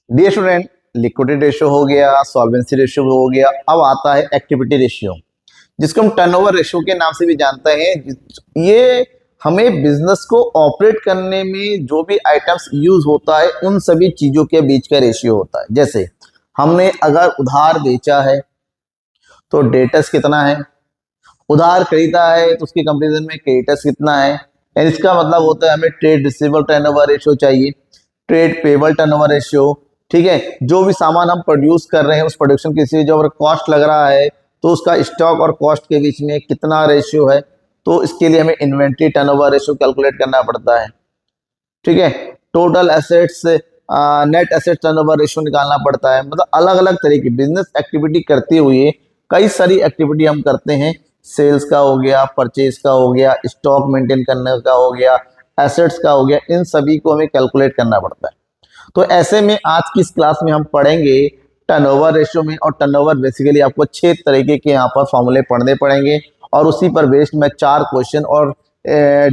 Dear student, liquidity ratio हो गया, solvency ratio हो गया, अब आता है एक्टिविटी रेशियो, जिसको हम टर्नओवर रेशियो के नाम से भी जानते हैं। ये हमें बिजनेस को ऑपरेट करने में जो भी आइटम्स यूज होता है उन सभी चीजों के बीच का रेशियो होता है। जैसे हमने अगर उधार बेचा है तो डेटर्स कितना है, उधार खरीदा है तो उसके कंपेरिजन में क्रेडिटर्स कितना है। एंड इसका मतलब होता है हमें ट्रेड रिसीवेबल टर्नओवर रेशियो चाहिए, ट्रेड पेबल टर्नओवर रेशियो। ठीक है, जो भी सामान हम प्रोड्यूस कर रहे हैं उस प्रोडक्शन के लिए जो अगर कॉस्ट लग रहा है तो उसका स्टॉक और कॉस्ट के बीच में कितना रेशियो है, तो इसके लिए हमें इन्वेंट्री टर्नओवर रेशियो कैलकुलेट करना पड़ता है। ठीक है, total assets net asset turnover ratio निकालना पड़ता है। मतलब अलग अलग तरीके बिजनेस एक्टिविटी करते हुए कई सारी एक्टिविटी हम करते हैं। सेल्स का हो गया, परचेज का हो गया, स्टॉक मेंटेन करने का हो गया, एसेट्स का हो गया, इन सभी को हमें कैलकुलेट करना पड़ता है। तो ऐसे में आज की इस क्लास में हम पढ़ेंगे टर्नओवर रेशियो में। और टर्नओवर बेसिकली आपको 6 तरीके के यहाँ पर फॉर्मूले पढ़ने पड़ेंगे और उसी पर बेस्ड मैं 4 क्वेश्चन और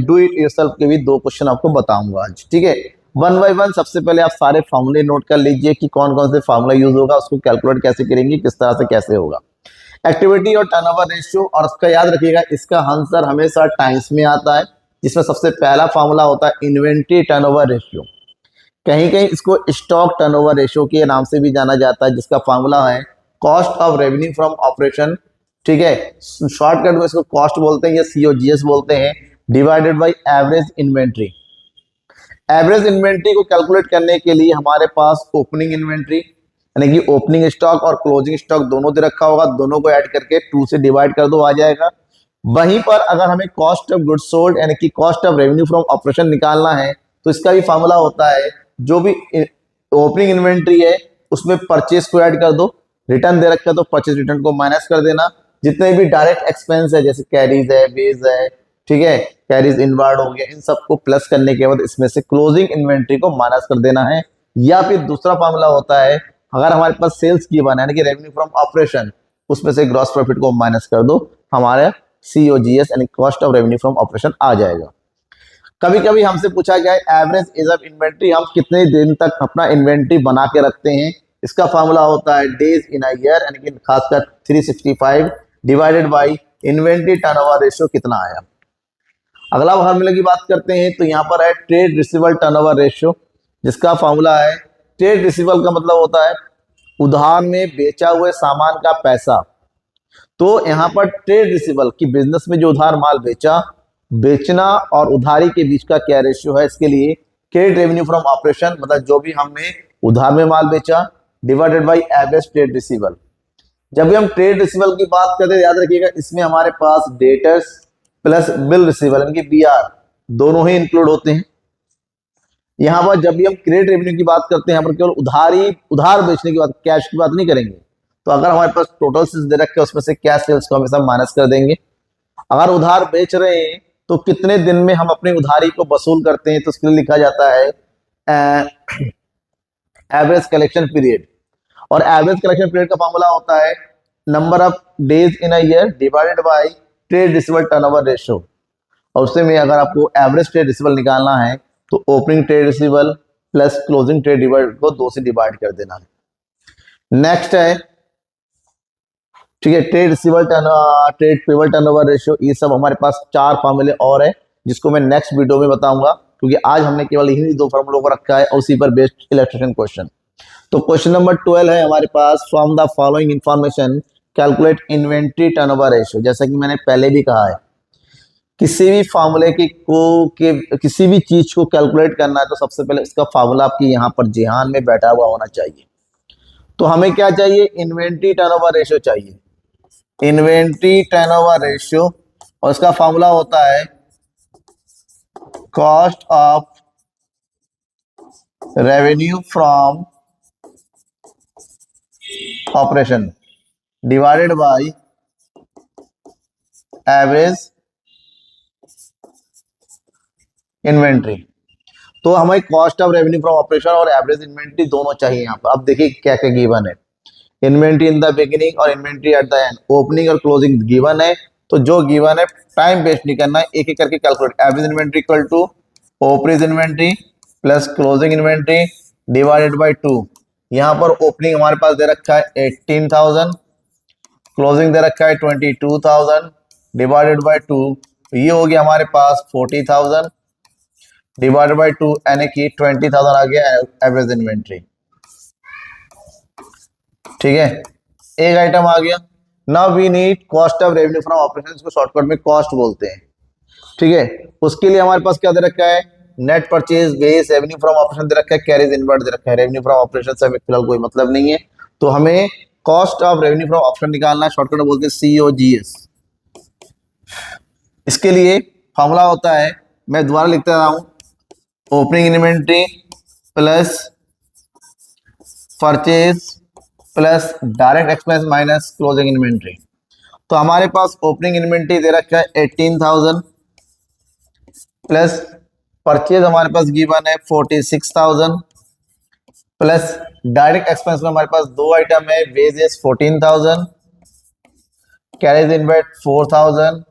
डू इट योरसेल्फ के भी 2 क्वेश्चन आपको बताऊंगा आज। ठीक है, वन बाय वन सबसे पहले आप सारे फॉर्मूले नोट कर लीजिए कि कौन कौन से फॉर्मूला यूज होगा, उसको कैलकुलेट कैसे करेंगे, किस तरह से कैसे होगा एक्टिविटी और टर्नओवर रेशियो। और उसका याद रखिएगा, इसका आंसर हमेशा टाइम्स में आता है, जिसमें सबसे पहला फॉर्मूला होता है इन्वेंट्री टर्नओवर रेशियो। कहीं कहीं इसको स्टॉक टर्नओवर रेशियो के नाम से भी जाना जाता है, जिसका फॉर्मूला है cost of revenue from operation. ठीक है, शॉर्टकट में इसको कॉस्ट बोलते हैं या सीओजीएस बोलते हैं, divided by average inventory. Average inventory को कैलकुलेट करने के लिए हमारे पास ओपनिंग इन्वेंट्री यानी कि ओपनिंग स्टॉक और क्लोजिंग स्टॉक दोनों दे रखा होगा, दोनों को ऐड करके 2 से डिवाइड कर दो, आ जाएगा। वहीं पर अगर हमें कॉस्ट ऑफ गुड्स सोल्ड यानी कि cost of revenue from operation निकालना है तो इसका भी फॉर्मूला होता है, जो भी ओपनिंग इन्वेंट्री है उसमें परचेज को ऐड कर दो, रिटर्न दे रखा है तो परचेज रिटर्न को माइनस कर देना, जितने भी डायरेक्ट एक्सपेंस है जैसे कैरीज है, बेस है, ठीक है, कैरीज इनवार्ड हो गया, इन सबको प्लस करने के बाद इसमें से क्लोजिंग इन्वेंट्री को माइनस कर देना है। या फिर दूसरा फॉर्मूला होता है, अगर हमारे पास सेल्स की बना यानी कि रेवेन्यू फ्रॉम ऑपरेशन, उसमें से ग्रॉस प्रॉफिट को माइनस कर दो, हमारे सीओजीएस यानी cost of revenue from operation आ जाएगा। कभी कभी हमसे पूछा गया है एवरेज एज ऑफ इन्वेंट्री, हम कितने दिन तक अपना इन्वेंट्री बना के रखते हैं। इसका फॉर्मूला होता है डेज इन अ ईयर यानी कि खासकर 365 divided by inventory turnover ratio कितना आया। अगला फॉर्मूले की बात करते हैं तो यहाँ पर है ट्रेड रिसीवेबल टर्नओवर रेशियो, जिसका फॉर्मूला है ट्रेड रिसीवेबल का मतलब होता है उधार में बेचा हुए सामान का पैसा। तो यहाँ पर ट्रेड रिसीवेबल की बिजनेस में जो उधार माल बेचना और उधारी के बीच का क्या रेशियो है, इसके लिए क्रेडिट रेवेन्यू फ्रॉम ऑपरेशन मतलब जो भी हमने उधार में माल बेचा divided by average trade receivable. जब भी हम ट्रेड रिसीवेबल की बात करते हैं याद रखिएगा, इसमें हमारे पास डेटर्स प्लस बिल रिसीवेबल यानी कि बीआर दोनों ही इंक्लूड होते हैं। यहाँ पर जब भी हम क्रेडिट रेवेन्यू की बात करते हैं, यहाँ पर केवल उधार बेचने की बात, कैश की बात नहीं करेंगे। तो अगर हमारे पास टोटल सेल्स दे रखे उसमें से कैश सेल्स को हमेशा माइनस कर देंगे। अगर उधार बेच रहे हैं तो कितने दिन में हम अपनी उधारी को वसूल करते हैं, तो उसके लिए लिखा जाता है एवरेज कलेक्शन पीरियड। और एवरेज कलेक्शन पीरियड का फॉर्मूला होता है number of days in a year divided by trade receivable turnover ratio. और उससे में अगर आपको एवरेज ट्रेड रिसीवेबल निकालना है तो opening trade receivable plus closing trade divide को 2 से डिवाइड कर देना है। नेक्स्ट है, ठीक है, trade receivable trade payable turnover ratio. ये सब हमारे पास 4 फॉर्मूले और है जिसको मैं नेक्स्ट वीडियो में बताऊंगा, क्योंकि आज हमने केवल इन्हीं 2 फॉर्मूलों को रखा है और उसी पर बेस्ड इलस्ट्रेशन क्वेश्चन। तो क्वेश्चन नंबर 12 है हमारे पास, from the following information calculate inventory turnover ratio. जैसा कि मैंने पहले भी कहा है, किसी भी फॉर्मूले किसी भी चीज को कैलकुलेट करना है तो सबसे पहले इसका फॉर्मूला आपकी यहाँ पर जेहान में बैठा हुआ होना चाहिए। तो हमें क्या चाहिए, इन्वेंट्री टर्नओवर रेशियो चाहिए, इन्वेंट्री टर्नओवर रेशियो। और इसका फॉर्मूला होता है cost of revenue from operation divided by average inventory. तो हमें cost of revenue from operation और एवरेज इन्वेंट्री दोनों चाहिए यहाँ पर। अब देखिए क्या क्या गिवन है, इन्वेंट्री इन द बिगिनिंग और inventory at the end, opening और क्लोजिंग गिवन है। तो जो गिवन है टाइम वेस्ट नहीं करना है, एक एक करके calculate. Average inventory equal to opening inventory plus closing inventory divided by 2। यहाँ पर ओपनिंग हमारे पास दे रखा है 18,000, क्लोजिंग दे रखा है 22,000 डिवाइडेड बाय 2, ये हो गया हमारे पास 40,000 डिवाइडेड बाय 2, यानी कि 20,000 आ गया एवरेज इन्वेंट्री। ठीक है, एक आइटम आ गया। Now we need cost of revenue from operations को शॉर्टकट में कॉस्ट बोलते हैं। ठीक है, उसके लिए हमारे पास क्या दे रखा है, net purchase base revenue from operation दे रखा है, कैरीज इनवर्ट दे रखा है। रेवेन्यू फ्रॉम ऑपरेशन से हमें फिलहाल कोई मतलब नहीं है, तो हमें cost of revenue from operation निकालना है, शॉर्टकट में बोलते हैं COGS। इसके लिए फॉर्मूला होता है, मैं दोबारा लिखता रहा हूं, opening inventory plus purchase plus direct expense minus closing inventory. तो हमारे पास ओपनिंग इन्वेंट्री दे रखा है 18,000 प्लस परचेज हमारे पास गिवन है 46,000 प्लस डायरेक्ट एक्सपेंस में हमारे पास दो आइटम है, वेजेस 14,000, कैरेज इनवर्ट 4,000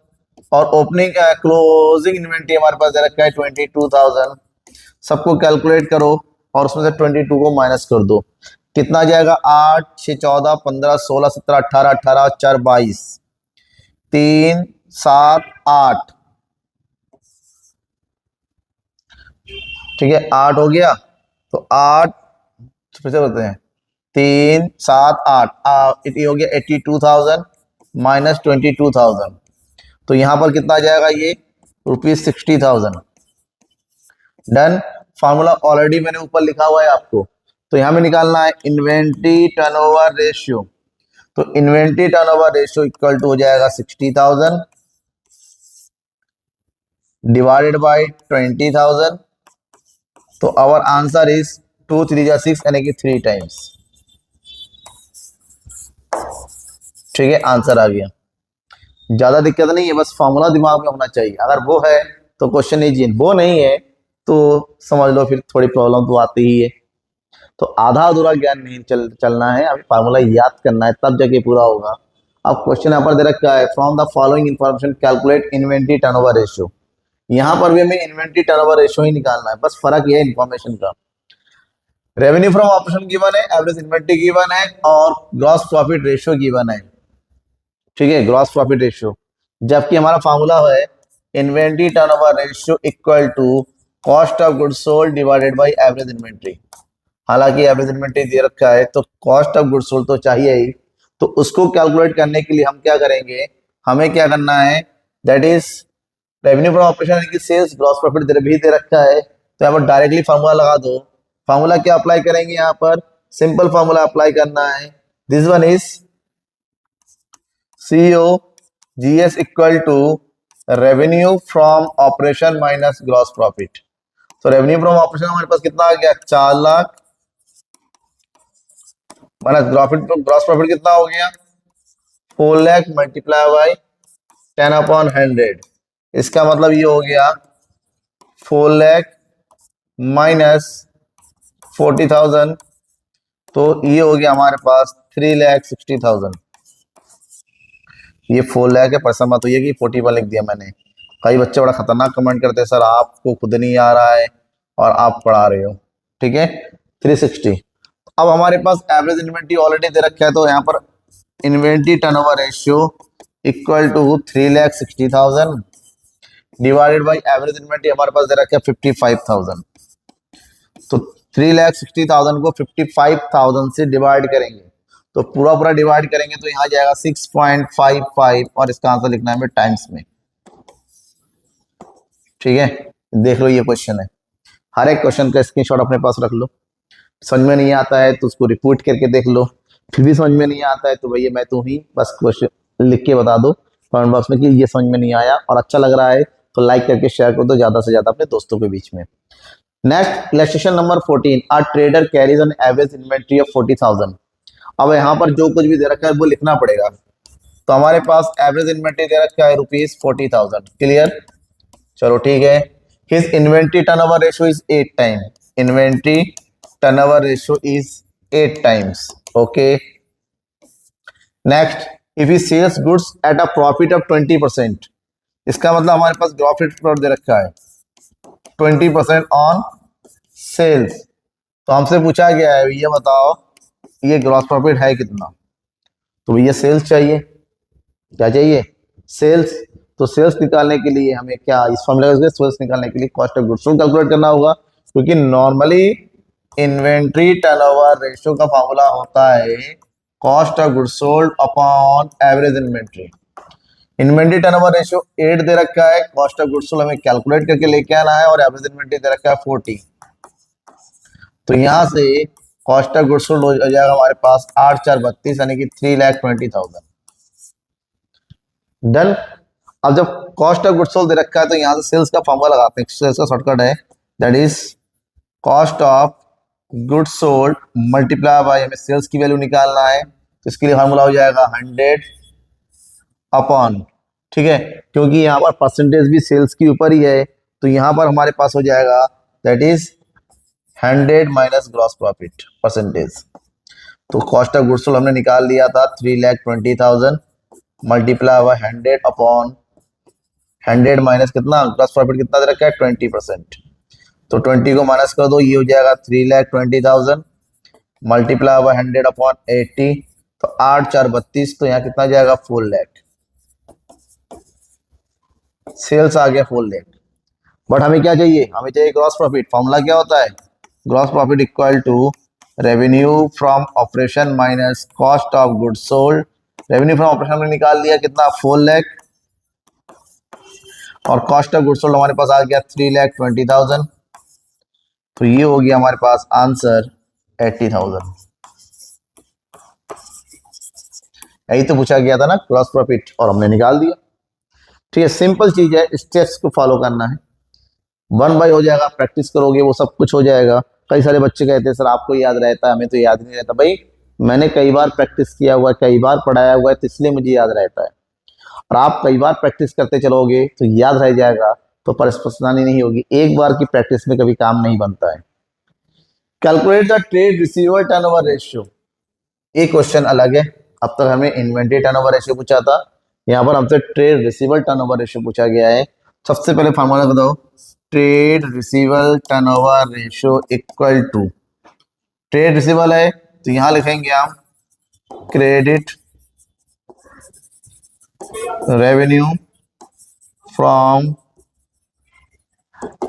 और ओपनिंग क्लोजिंग इन्वेंट्री हमारे पास दे रखा है 22,000। सबको कैलकुलेट करो और उसमें से 22 को माइनस कर दो, कितना जाएगा 8 6 14 15 16 17 18 18 4 22 3 7 8। ठीक है, 8 हो गया, तो 8 फिर से बोलते हैं 3 7 8 ये हो गया 82,000 माइनस 22,000, तो यहां पर कितना आ जाएगा, ये ₹60,000। डन। फार्मूला ऑलरेडी मैंने ऊपर लिखा हुआ है आपको, तो यहां में निकालना है इन्वेंट्री टर्नओवर रेशियो। तो inventory turnover ratio equal to हो जाएगा 60,000 डिवाइडेड बाय 20,000। तो आवर आंसर इज 2 3 जा 6 यानी कि 3 टाइम्स। ठीक है, आंसर आ गया, ज्यादा दिक्कत नहीं है, बस फॉर्मूला दिमाग में होना चाहिए। अगर वो है तो क्वेश्चन इजी, वो नहीं है तो समझ लो फिर थोड़ी प्रॉब्लम तो आती ही है। तो आधा अधूरा ज्ञान नहीं चलना है, अभी फार्मूला याद करना है, तब जाके पूरा होगा। अब क्वेश्चन यहाँ पर दे रखा है, from the following information calculate inventory turnover ratio. यहाँ पर भी हमें इन्वेंट्री टर्नओवर रेशियो ही निकालना है, बस फर्क ये है इन्फॉर्मेशन का। रेवेन्यू फ्रॉम ऑपरेशन गिवन है, एवरेज इन्वेंट्री गिवन है और ग्रॉस प्रॉफिट रेशियो गिवन है। ठीक है, ग्रॉस प्रॉफिट रेशियो, जबकि हमारा फार्मूला है inventory turnover ratio equal to cost of goods sold divided by average inventory. हालांकि एवरेज इन्वेंट्री दे रखा है तो कॉस्ट ऑफ गुड्स सोल्ड तो चाहिए ही, तो उसको कैलकुलेट करने के लिए हम क्या करेंगे, हमें क्या करना है, that is revenue from operation यानी कि सेल्स ग्रॉस प्रॉफिट भी दे रखा है, तो यहाँ पर डायरेक्टली फार्मूला लगा दो। फार्मूला क्या अप्लाई करेंगे, यहाँ पर सिंपल फार्मूला अप्लाई करना है, this one is COGS equal to revenue from operation minus gross profit. तो रेवेन्यू फ्रॉम ऑपरेशन हमारे पास कितना आ गया, 4 लाख माइनस ग्रॉस प्रॉफिट कितना हो गया, 4 लाख मल्टीप्लाई बाई 10/100। इसका मतलब ये हो गया 4 लाख माइनस 40,000, तो ये हो गया हमारे पास 3,60,000। ये 4 लाख है, परसा मत हुई कि 41 लिख दिया मैंने। कई बच्चे बड़ा खतरनाक कमेंट करते हैं, सर आपको खुद नहीं आ रहा है और आप पढ़ा रहे हो। ठीक है, 360। अब हमारे पास एवरेज इन्वेंट्री ऑलरेडी दे रखा है, तो यहाँ पर inventory turnover ratio equal to 3,60,000 divided by average inventory हमारे पास दे रखा है 55,000। तो 3,60,000 को 55,000 से डिवाइड करेंगे, तो पूरा पूरा डिवाइड करेंगे तो यहाँ जाएगा 6.55 और इसका आंसर लिखना है हमें टाइम्स में। ठीक है, देख लो ये क्वेश्चन है, हर एक क्वेश्चन का स्क्रीनशॉट अपने पास रख लो। समझ में नहीं आता है तो उसको रिपोर्ट करके देख लो, फिर भी समझ में नहीं आता है तो भैया मैं तू ही बस क्वेश्चन लिख के बता दो कमेंट बॉक्स में कि ये समझ में नहीं आया, और अच्छा लग रहा है तो लाइक करके शेयर कर दो ज्यादा से ज्यादा अपने दोस्तों के बीच में। Next illustration number 14, a trader carries an average inventory of 40,000। अब यहाँ पर जो कुछ भी दे रखा है वो लिखना पड़ेगा। तो हमारे पास एवरेज इन्वेंट्री दे रखा है ₹40,000। क्लियर, चलो ठीक है। His inventory turnover ratio is 8 time, inventory turnover ratio is 8 times. Okay, next, if he sells goods at a profit of 20%, इसका मतलब हमारे पास प्रॉफिट दे रखा है 20% ऑन सेल्स। तो हमसे पूछा गया है, ये बताओ ये ग्रॉस प्रॉफिट है कितना, तो भैया सेल्स चाहिए, क्या चाहिए, सेल्स। तो सेल्स निकालने के लिए हमें क्या इस फॉर्मूला का सेल्स निकालने के लिए cost of goods sold calculate करना होगा, क्योंकि नॉर्मली इन्वेंट्री टर्नओवर रेशियो का फॉर्मूला होता है cost of goods sold upon average inventory. Inventory turnover ratio 8 दे रखा है, कॉस्ट ऑफ गुड्स सोल्ड हमें कैलकुलेट करके लेके आना है, और एवरेज इन्वेंट्री दे रखा है 40। तो यहां से कॉस्ट ऑफ गुड्स सोल्ड हो जाएगा हमारे पास 8×4=32 यानी कि 3,20,000। डन। अब जब कॉस्ट ऑफ गुड्स सोल्ड दे रखा है तो यहां से सेल्स का फॉर्मूला लगाते हैं, सेल्स का शॉर्टकट है that is cost of goods sold multiply by, हमें सेल्स की वैल्यू निकालना है तो इसके लिए फॉर्मूला हो जाएगा 100 अपॉन, ठीक है, क्योंकि यहाँ पर परसेंटेज भी सेल्स के ऊपर ही है, तो यहाँ पर हमारे पास हो जाएगा that is 100 minus gross profit percentage. तो कॉस्ट ऑफ गुड्स सोल्ड हमने निकाल लिया था 3,20,000 मल्टीप्लाई बाय 100 अपॉन 100 माइनस कितना, ग्रॉस प्रॉफिट कितना दे रखा है 20%, तो 20 को माइनस कर दो, ये हो जाएगा 3,20,000 मल्टीप्लाई बाय 100 अपॉन 80, तो 8×4=32, तो यहाँ कितना जाएगा 4 लाख। सेल्स आ गया 4 लाख। बट हमें क्या चाहिए, हमें चाहिए ग्रॉस प्रॉफिट। फॉर्मूला क्या होता है, gross profit equal to revenue from operation minus cost of goods sold. Revenue from operation में निकाल लिया कितना 4 लाख, और कॉस्ट ऑफ गुड्स सोल्ड हमारे पास आ गया 3,20,000, तो ये हो गया हमारे पास आंसर 80,000। यही तो पूछा गया था ना ग्रॉस प्रॉफिट, और हमने निकाल दिया। ठीक है, सिंपल चीज है, स्टेप्स को फॉलो करना है, 1 बाय हो जाएगा, प्रैक्टिस करोगे वो सब कुछ हो जाएगा। कई सारे बच्चे कहते हैं सर आपको याद रहता है, हमें तो याद नहीं रहता। भाई मैंने कई बार प्रैक्टिस किया हुआ है, कई बार पढ़ाया हुआ है, तो इसलिए मुझे याद रहता है। और आप कई बार प्रैक्टिस करते चलोगे तो याद रह जाएगा, तो परेशानी नहीं होगी। एक बार की प्रैक्टिस में कभी काम नहीं बनता है। Calculate the trade receivable turnover ratio, ये क्वेश्चन अलग है। अब तक हमें इन्वेंट्री टर्नओवर रेशियो पूछा था, यहाँ पर हमसे ट्रेड रिसीवेबल टर्नओवर रेशियो पूछा गया है। सबसे पहले फार्मूला बताओ, trade receivable turnover ratio equal to, trade receivable है तो यहां लिखेंगे हम credit revenue from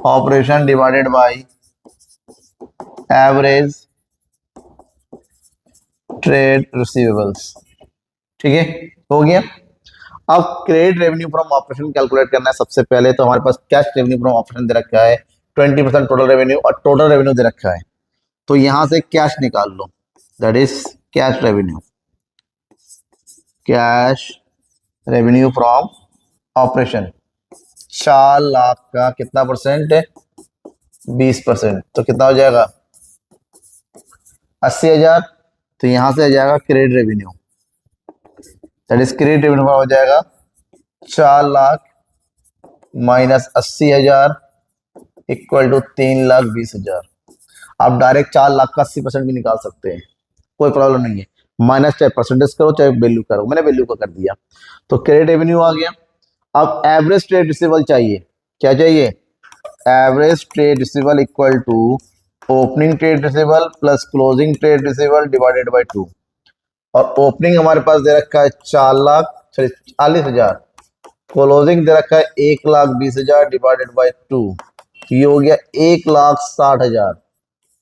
operation divided by average trade receivables. ठीक है, हो गया। अब credit revenue from operation calculate करना है। सबसे पहले तो हमारे पास कैश रेवेन्यू फ्रॉम ऑपरेशन दे रखा है 20% टोटल रेवेन्यू, और टोटल रेवेन्यू दे रखा है, तो यहां से कैश निकाल लो, that is cash revenue. Cash revenue from operation 4 lakh का कितना परसेंट है, 20%, तो कितना हो जाएगा 80,000। तो यहां से आ जाएगा credit revenue, that is credit revenue हो जाएगा 4 लाख माइनस 80,000 इक्वल टू 3,20,000। आप डायरेक्ट 4 लाख का 80% भी निकाल सकते हैं, कोई प्रॉब्लम नहीं है। माइनस चाहे परसेंटेज करो चाहे वैल्यू करो, मैंने वैल्यू को कर दिया, तो क्रेडिट रेवेन्यू आ गया। अब एवरेज ट्रेड रिसीवेबल चाहिए, क्या चाहिए, average trade receivable equal to opening trade receivable plus closing trade receivable divided by 2। और ओपनिंग हमारे पास दे रखा है 4,40,000, क्लोजिंग दे रखा है 1,20,000 डिवाइडेड बाय 2, ये हो गया 1,60,000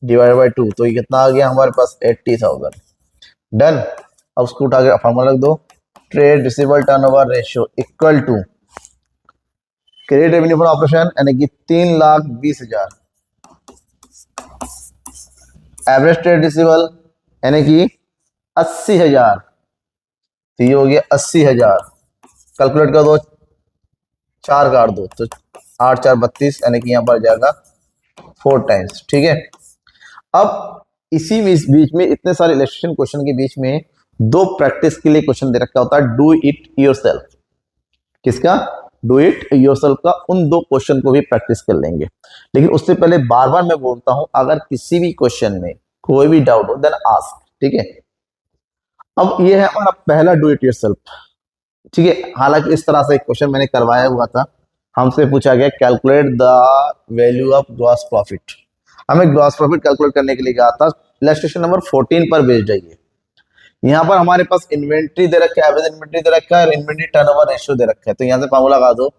डिवाइडेड बाय 2, तो ये कितना आ गया हमारे पास 80,000। डन। अब उसको उठा के फॉर्मूला रख दो, trade receivable turnover ratio equal to credit revenue for operation यानी कि 3,20,000 एवरेज ट्रेड रिसीवेबल यानी कि 80,000, तो ये हो गया 80,000। कैलकुलेट कर दो, 4 काट दो, तो 8×4=32 यानी कि यहाँ पर जाएगा 4 टाइम्स। ठीक है, अब इसी बीच में इतने सारे इलस्ट्रेशन क्वेश्चन के बीच में 2 प्रैक्टिस के लिए क्वेश्चन दे रखा होता है, डू इट योरसेल्फ। किसका, डू इट योरसेल्फ का। उन 2 क्वेश्चन को भी प्रैक्टिस कर लेंगे, लेकिन उससे पहले बार बार मैं बोलता हूं, अगर किसी भी क्वेश्चन में कोई भी डाउट हो देन आस्क। ठीक है, अब ये है हमारा पहला डू इट योरसेल्फ। ठीक है, हालांकि इस तरह से क्वेश्चन मैंने करवाया हुआ था, हमसे पूछा गया calculate the value of gross profit. हमें ग्रॉस प्रॉफिट कैलकुलेट करने के लिए कहा था, इलस्ट्रेशन नंबर 14 पर भेज जाइए। यहाँ पर हमारे पास इन्वेंट्री दे रखा है, एवरेज इन्वेंट्री दे रखा है और इन्वेंट्री टर्नओवर रेशियो दे रखा है। तो यहाँ से फॉर्मूला लगा दो,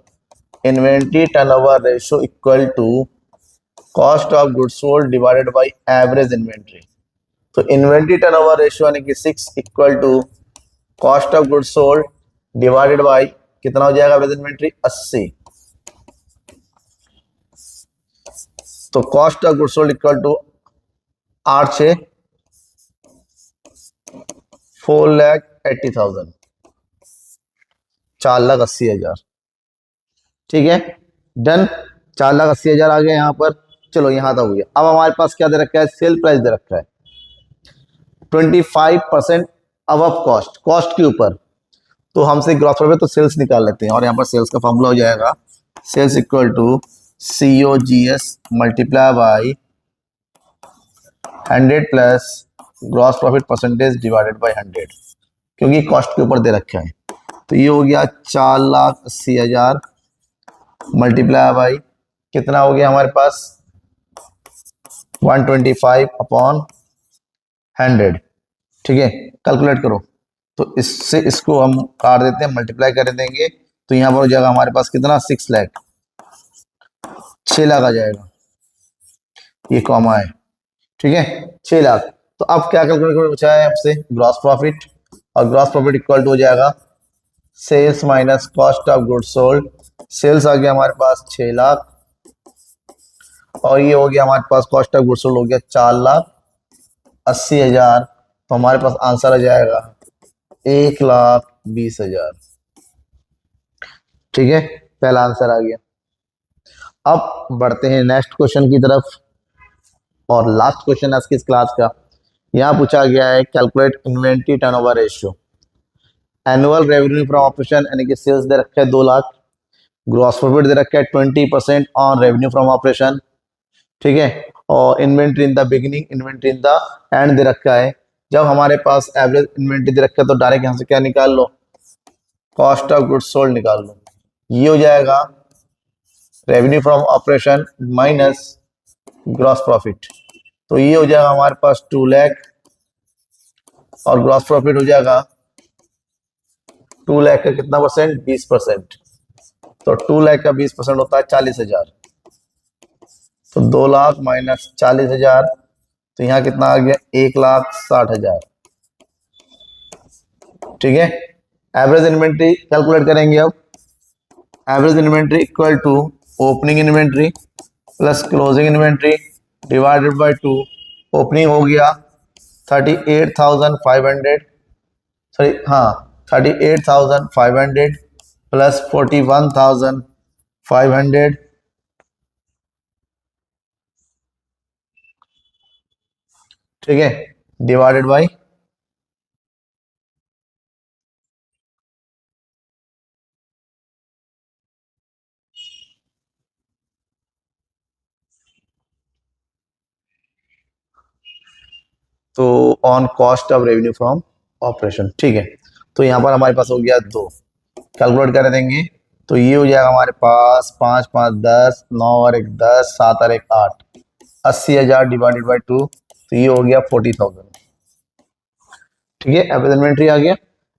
inventory turnover ratio equal to cost of goods sold divided by average inventory. तो इन्वेंट्री टर्नओवर रेशियो यानी कि 6 equal to cost of goods sold divided by कितना हो जाएगा एवरेज इन्वेंट्री 80। तो cost of goods sold equal to 8 6 4,80,000, 4,80,000। ठीक है, done. 4,80,000 आ गया यहाँ पर। चलो यहाँ तक हो गया। अब हमारे पास क्या दे रखा है, सेल प्राइस दे रखा है 25% अबव कॉस्ट, कॉस्ट के ऊपर। तो हमसे ग्रॉस प्रॉफिट तो सेल्स निकाल लेते हैं और यहाँ पर सेल्स का फॉर्मूला हो जाएगा sales equal to COGS multiply by 100 plus gross profit percentage divided by 100, क्योंकि कॉस्ट के ऊपर दे रखा है। तो ये हो गया 4,80,000 मल्टीप्लाई बाई कितना हो गया हमारे पास 125 अपॉन 100। ठीक है, कैलकुलेट करो। तो इससे इसको हम काट देते हैं, मल्टीप्लाई कर देंगे। तो यहाँ पर हो जाएगा हमारे पास कितना 6 लाख, 6 लाख आ जाएगा, ये कॉमा है। ठीक है, 6 लाख। तो अब क्या कैलकुलेट पूछा है आपसे, ग्रॉस प्रॉफिट, और ग्रॉस प्रॉफिट इक्वल टू हो जाएगा sales minus cost of goods sold. Sales आ गया हमारे पास 6 लाख और ये हो गया हमारे पास कॉस्ट ऑफ गुड्स सोल्ड हो गया 4,80,000। तो हमारे पास आंसर आ जाएगा 1,20,000। ठीक है, पहला आंसर आ गया। अब बढ़ते हैं नेक्स्ट क्वेश्चन की तरफ, और लास्ट क्वेश्चन है आज की इस क्लास का। यहाँ पूछा गया है calculate inventory turnover ratio. Annual revenue from operation यानी कि सेल्स दे रखा है 2 लाख, ग्रॉस प्रॉफिट दे रखा है 20% ऑन रेवेन्यू फ्रॉम ऑपरेशन। ठीक है, और inventory in the beginning, inventory in the and they रखा है। जब हमारे पास एवरेज इन्वेंट्री दे रखा है तो डायरेक्ट यहाँ से क्या निकाल लो, कॉस्ट ऑफ गुड्स सोल्ड निकाल लो। ये हो जाएगा revenue from operation minus gross profit. तो ये हो जाएगा हमारे पास 2 लाख और ग्रॉस प्रॉफिट हो जाएगा 2 लाख का कितना परसेंट, 20%। तो 2 लाख का 20% होता है 40,000। तो 2 लाख माइनस 40,000, तो यहाँ कितना आ गया 1,60,000। ठीक है, एवरेज इन्वेंट्री कैलकुलेट करेंगे। अब average inventory equal to opening inventory plus closing inventory divided by 2। Opening हो गया 38,500, सॉरी हाँ 38,500 प्लस 41,500 ठीक है, डिवाइडेड बाय तो on cost of revenue from operation. ठीक है, तो यहाँ पर हमारे पास हो गया 2, कैलकुलेट कर देंगे। तो ये हो जाएगा हमारे पास 5 5 10, 9 और 1 10, 7 और 1 8, 80,000 डिवाइडेड बाई 2। तो ये हो गया 40,000। ठीक है, एवरेज इन्वेंट्री आ गया,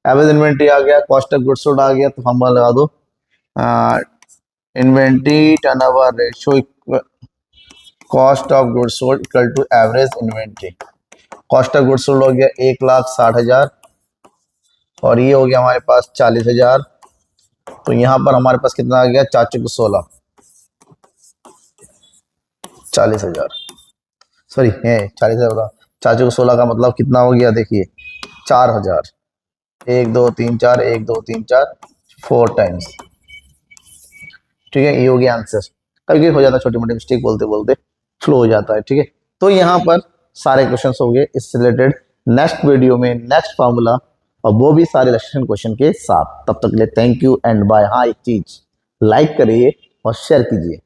एवरेज इन्वेंट्री आ गया, कॉस्ट ऑफ गुड्स सोल्ड आ गया। तो हम लगा दो inventory turnover ratio cost of goods sold equal to average inventory. Cost of goods sold हो गया 1,60,000 और ये हो गया हमारे पास 40,000। तो यहाँ पर हमारे पास कितना आ गया 4 को 16, 40,000, सॉरी है 40,000, 4 को 16 का मतलब कितना हो गया, देखिए 4,000, 1 2 3 4, 1 2 3 4, 4 टाइम्स। ठीक है, ये हो गया आंसर। कभी कभी हो जाता है छोटी मोटी मिस्टेक, बोलते बोलते फ्लो हो जाता है। ठीक है, तो यहाँ पर सारे क्वेश्चन हो गए इससे रिलेटेड। नेक्स्ट वीडियो में नेक्स्ट फार्मूला, और वो भी सारे इलस्ट्रेशन क्वेश्चन के साथ। तब तक के लिए थैंक यू एंड बाय। हाँ, एक चीज लाइक करिए और शेयर कीजिए।